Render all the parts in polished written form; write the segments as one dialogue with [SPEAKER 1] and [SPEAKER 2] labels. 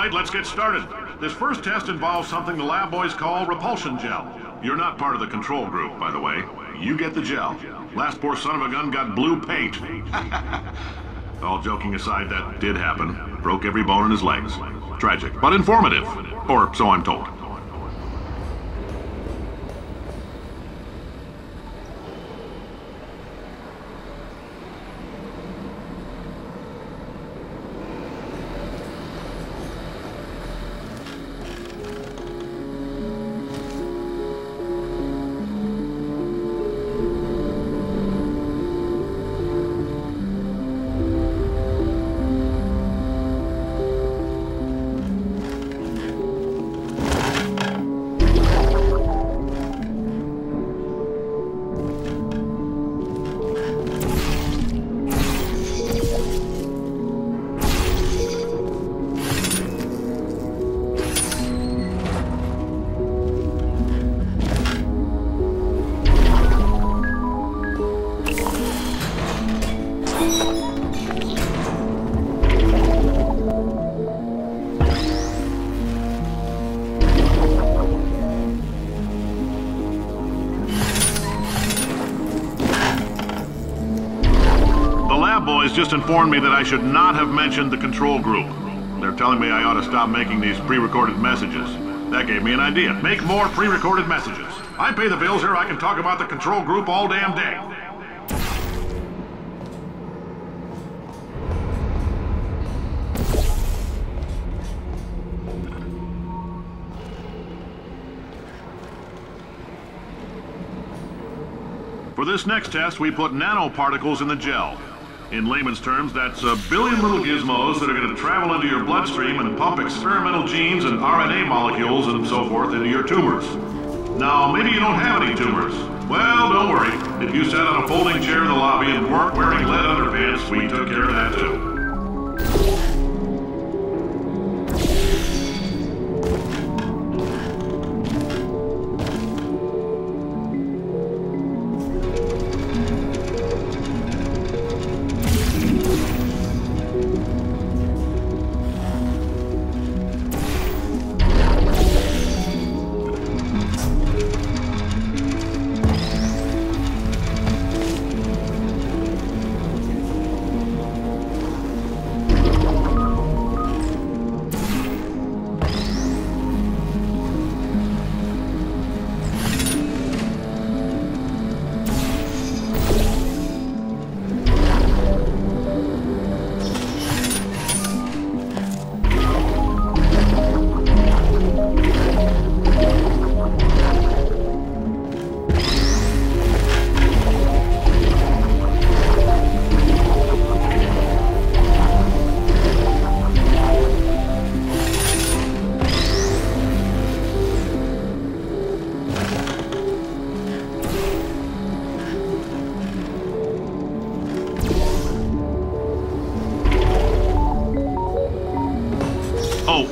[SPEAKER 1] right, let's get started. This first test involves something the lab boys call repulsion gel. You're not part of the control group, by the way. You get the gel. Last poor son of a gun got blue paint. All joking aside, that did happen. Broke every bone in his legs. Tragic, but informative. Or so I'm told. Boys just informed me that I should not have mentioned the control group. They're telling me I ought to stop making these pre-recorded messages. That gave me an idea. Make more pre-recorded messages. I pay the bills here, I can talk about the control group all damn day. For this next test, we put nanoparticles in the gel. In layman's terms, that's a billion little gizmos that are going to travel into your bloodstream and pump experimental genes and RNA molecules and so forth into your tumors. Now, maybe you don't have any tumors. Well, don't worry. If you sat on a folding chair in the lobby and weren't wearing lead underpants, we took care of that too.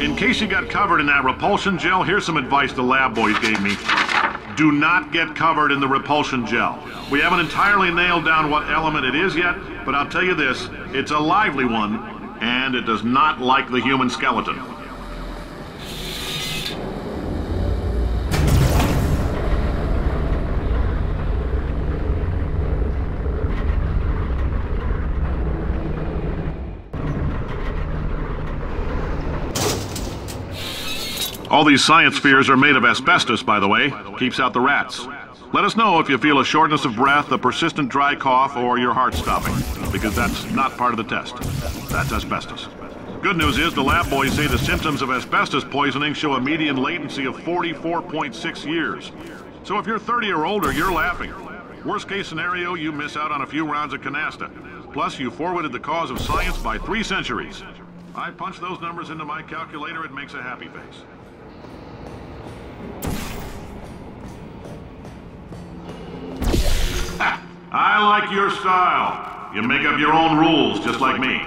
[SPEAKER 1] In case you got covered in that repulsion gel, here's some advice the lab boys gave me. Do not get covered in the repulsion gel. We haven't entirely nailed down what element it is yet, but I'll tell you this, it's a lively one, and it does not like the human skeleton. All these science spheres are made of asbestos, by the way. Keeps out the rats. Let us know if you feel a shortness of breath, a persistent dry cough, or your heart stopping, because that's not part of the test. That's asbestos. Good news is the lab boys say the symptoms of asbestos poisoning show a median latency of 44.6 years. So if you're 30 or older, you're laughing. Worst case scenario, you miss out on a few rounds of canasta. Plus, you forwarded the cause of science by 3 centuries. I punch those numbers into my calculator, it makes a happy face. I like your style. You make up your own rules, just like me.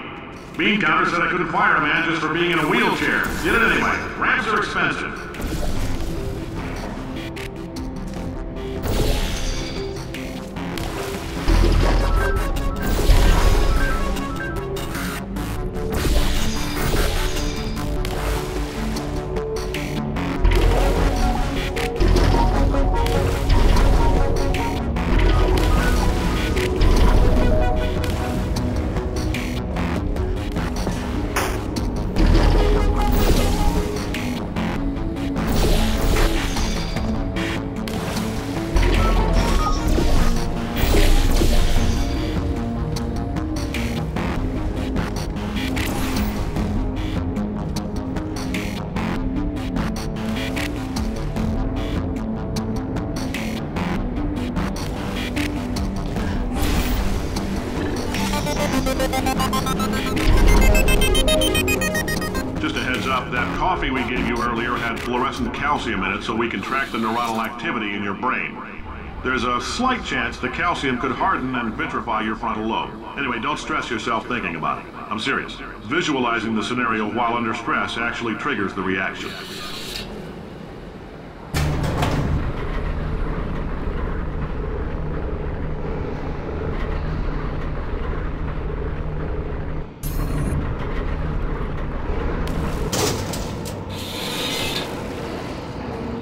[SPEAKER 1] Bean Counter said I couldn't fire a man just for being in a wheelchair. Did it anyway. Ramps are expensive. Just a heads up, that coffee we gave you earlier had fluorescent calcium in it so we can track the neuronal activity in your brain. There's a slight chance the calcium could harden and vitrify your frontal lobe. Anyway, don't stress yourself thinking about it. I'm serious. Visualizing the scenario while under stress actually triggers the reaction.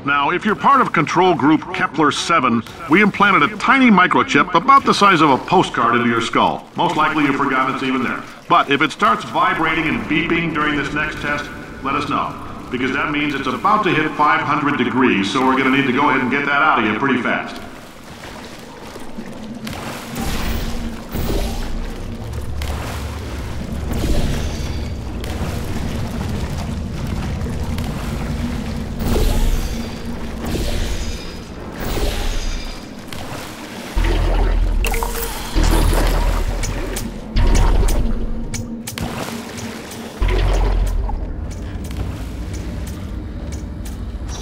[SPEAKER 1] Now, if you're part of Control Group Kepler-7, we implanted a tiny microchip about the size of a postcard into your skull. Most likely you've forgotten it's even there. But if it starts vibrating and beeping during this next test, let us know. Because that means it's about to hit 500 degrees, so we're going to need to go ahead and get that out of you pretty fast.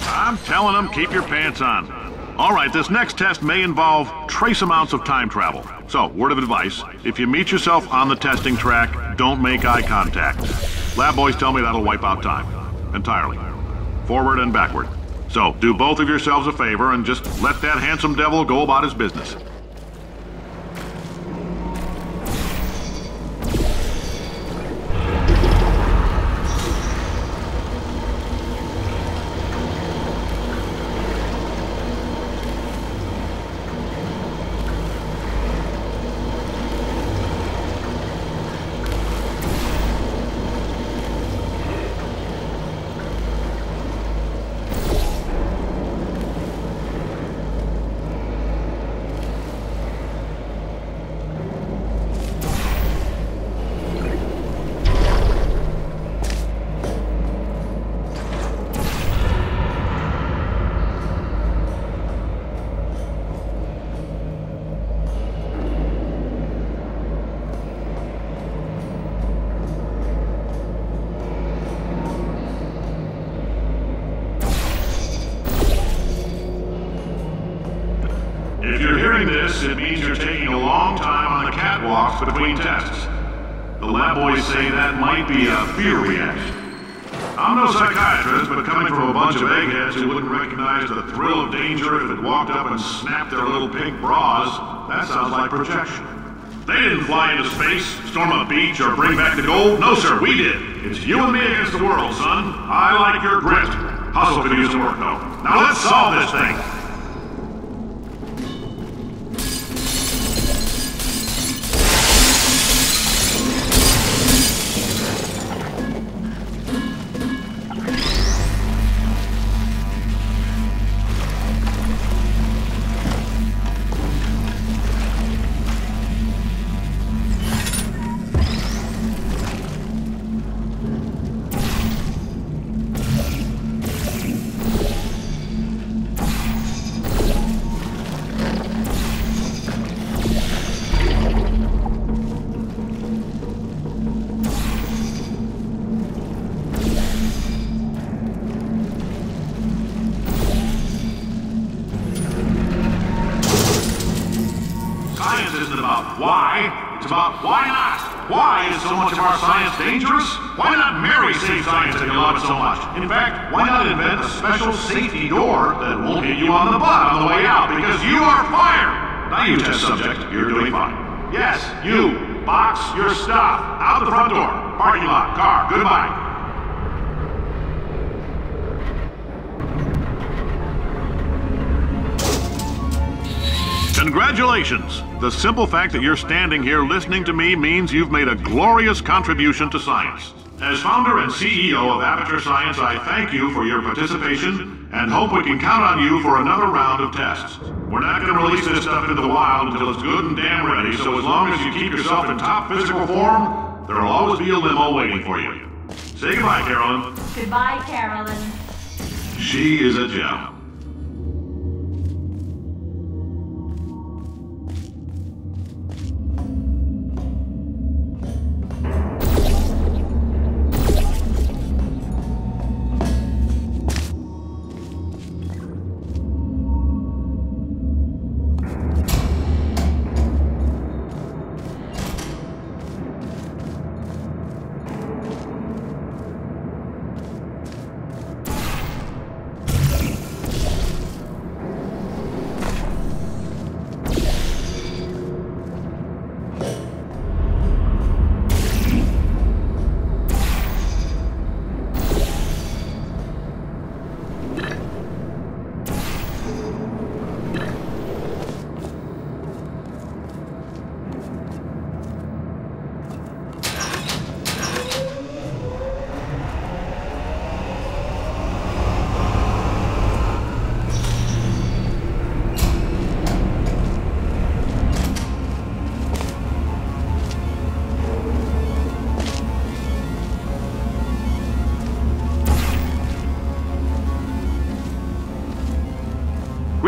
[SPEAKER 1] I'm telling them, keep your pants on. All right, this next test may involve trace amounts of time travel. So, word of advice, if you meet yourself on the testing track, don't make eye contact. Lab boys tell me that'll wipe out time. Entirely. Forward and backward. So, do both of yourselves a favor and just let that handsome devil go about his business. If you're hearing this, it means you're taking a long time on the catwalks between tests. The lab boys say that might be a fear reaction. I'm no psychiatrist, but coming from a bunch of eggheads who wouldn't recognize the thrill of danger if it walked up and snapped their little pink bras, that sounds like projection. They didn't fly into space, storm a beach, or bring back the gold. No, sir, we did. It's you and me against the world, son. I like your grit. Hustle could use some work, though. Now let's solve this thing. Why? It's about why not? Why is so much of our science dangerous? Why not Mary save science if you love it so much? In fact, why not invent a special safety door that won't hit you on the butt on the way out because you are fired? Now you test subject, you're doing fine. Yes, you. Box your stuff. Out the front door. Parking lot. Car. Goodbye. Congratulations! The simple fact that you're standing here listening to me means you've made a glorious contribution to science. As founder and CEO of Aperture Science, I thank you for your participation and hope we can count on you for another round of tests. We're not going to release this stuff into the wild until it's good and damn ready, so as long as you keep yourself in top physical form, there'll always be a limo waiting for you. Say goodbye, Carolyn.
[SPEAKER 2] Goodbye, Carolyn.
[SPEAKER 1] She is a gem.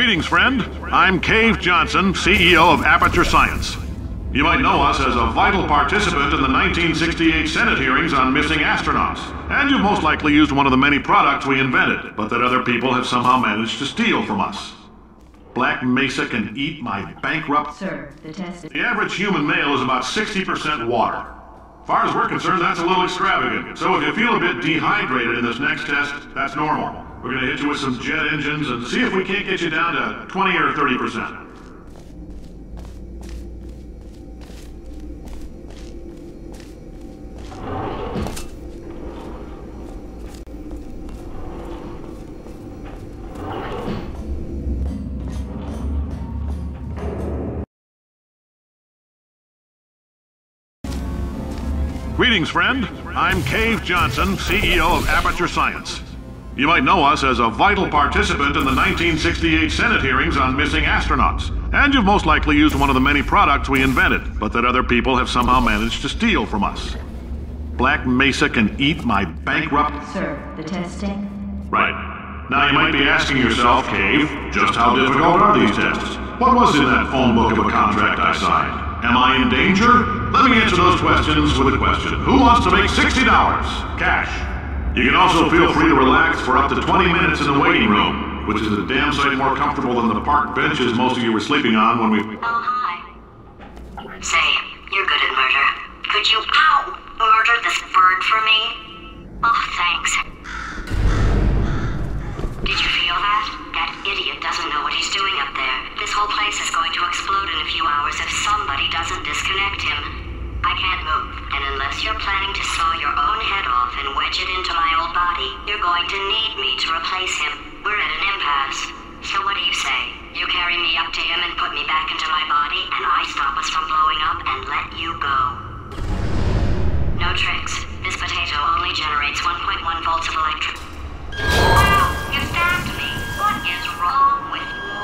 [SPEAKER 1] Greetings, friend. I'm Cave Johnson, CEO of Aperture Science. You might know us as a vital participant in the 1968 Senate hearings on missing astronauts. And you've most likely used one of the many products we invented, but that other people have somehow managed to steal from us. Black Mesa can eat my bankrupt...
[SPEAKER 2] Sir, the test...
[SPEAKER 1] The average human male is about 60% water. As far as we're concerned, that's a little extravagant. So if you feel a bit dehydrated in this next test, that's normal. We're gonna hit you with some jet engines and see if we can't get you down to 20 or 30%. Greetings, friend. I'm Cave Johnson, CEO of Aperture Science. You might know us as a vital participant in the 1968 Senate hearings on missing astronauts. And you've most likely used one of the many products we invented, but that other people have somehow managed to steal from us. Black Mesa can eat my bankrupt...
[SPEAKER 2] Sir, the testing?
[SPEAKER 1] Right. Now you might be asking yourself, Cave, just how difficult are these tests? What was in that phone book of a contract I signed? Am I in danger? Let me answer those questions with a question. Who wants to make $60? Cash. You can also feel free to relax for up to 20 minutes in the waiting room, which is a damn sight more comfortable than the park benches most of you were sleeping on when we...
[SPEAKER 3] Oh, hi. Say, you're good at murder. Could you, murder this bird for me? Oh, thanks. Did you feel that? That idiot doesn't know what he's doing up there. This whole place is going to explode in a few hours if somebody doesn't disconnect him. I can't move, and unless you're planning to saw your own head off and wedge it into my old body, you're going to need me to replace him. We're at an impasse. So what do you say? You carry me up to him and put me back into my body, and I stop us from blowing up and let you go. No tricks. This potato only generates 1.1 volts of electric... Wow! You stabbed me! What is wrong with you?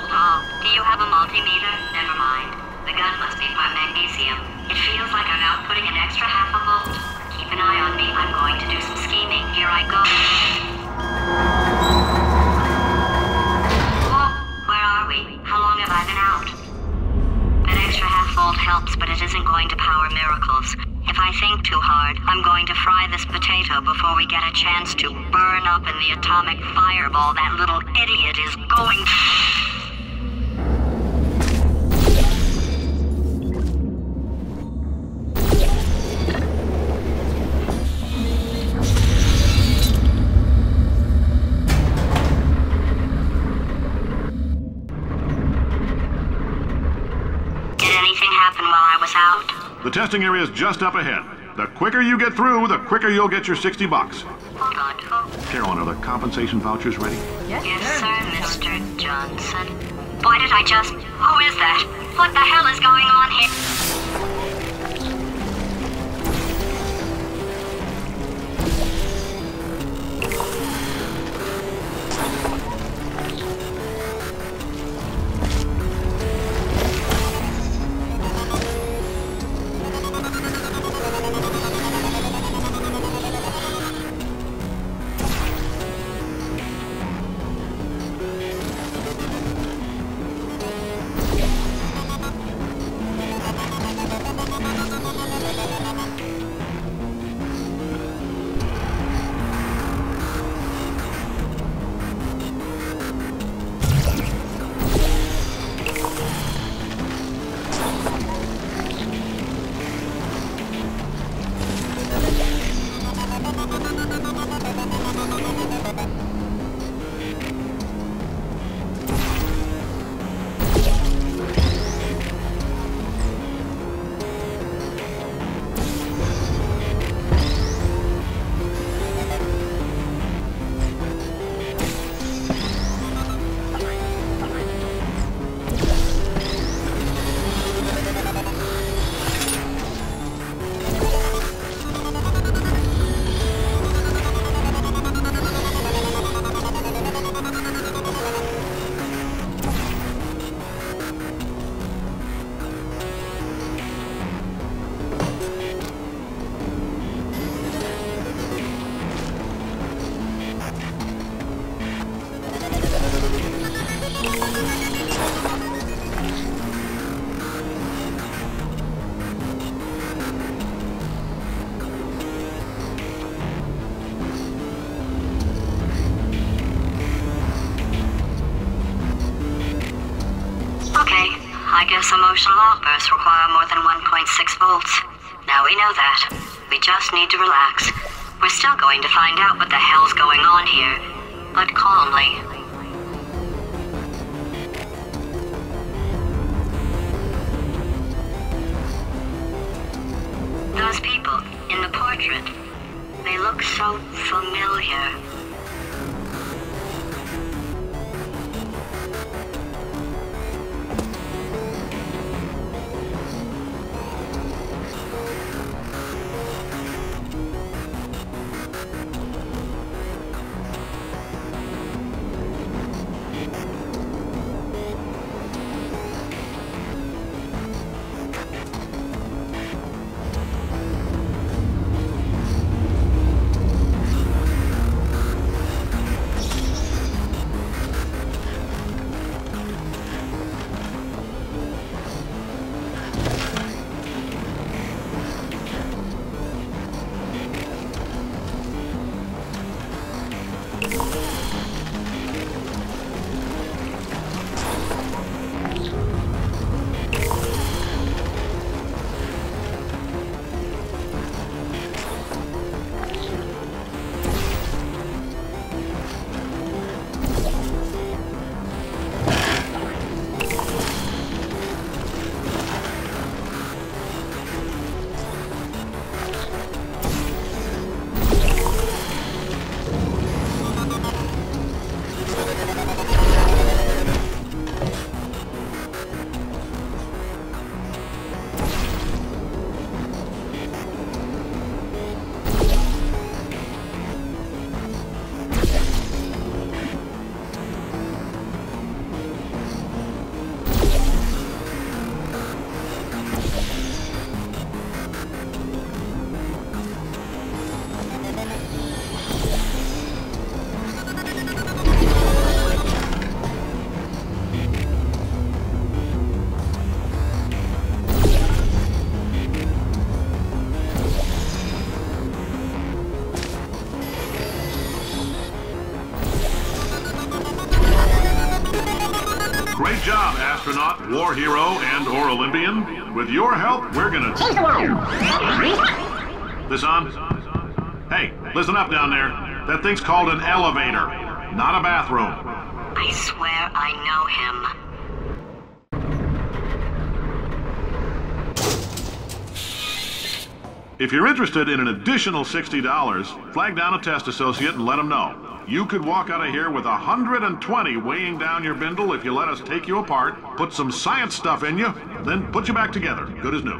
[SPEAKER 3] Oh, do you have a multimeter? Never mind. The gun must be part magnesium. It feels like I'm outputting an extra half a volt. Keep an eye on me. I'm going to do some scheming. Here I go. Whoa, where are we? How long have I been out? That extra half volt helps, but it isn't going to power miracles. If I think too hard, I'm going to fry this potato before we get a chance to burn up in the atomic fireball that little idiot is going to...
[SPEAKER 1] The testing area is just up ahead. The quicker you get through, the quicker you'll get your $60. Carolyn, are the compensation vouchers ready?
[SPEAKER 3] Yes, sir, Mr. Johnson. Why did I just... Who is that? What the hell is going on here? I guess emotional outbursts require more than 1.6 volts. Now we know that. We just need to relax. We're still going to find out what the hell's going on here, but calmly. Those people in the portrait, they look so familiar.
[SPEAKER 1] Great job, astronaut, war hero, and/or Olympian. With your help, we're gonna change the world. This on? Hey, listen up down there. That thing's called an elevator, not a bathroom.
[SPEAKER 3] I swear I know him.
[SPEAKER 1] If you're interested in an additional $60, flag down a test associate and let them know. You could walk out of here with 120 weighing down your bindle if you let us take you apart, put some science stuff in you, then put you back together, good as new.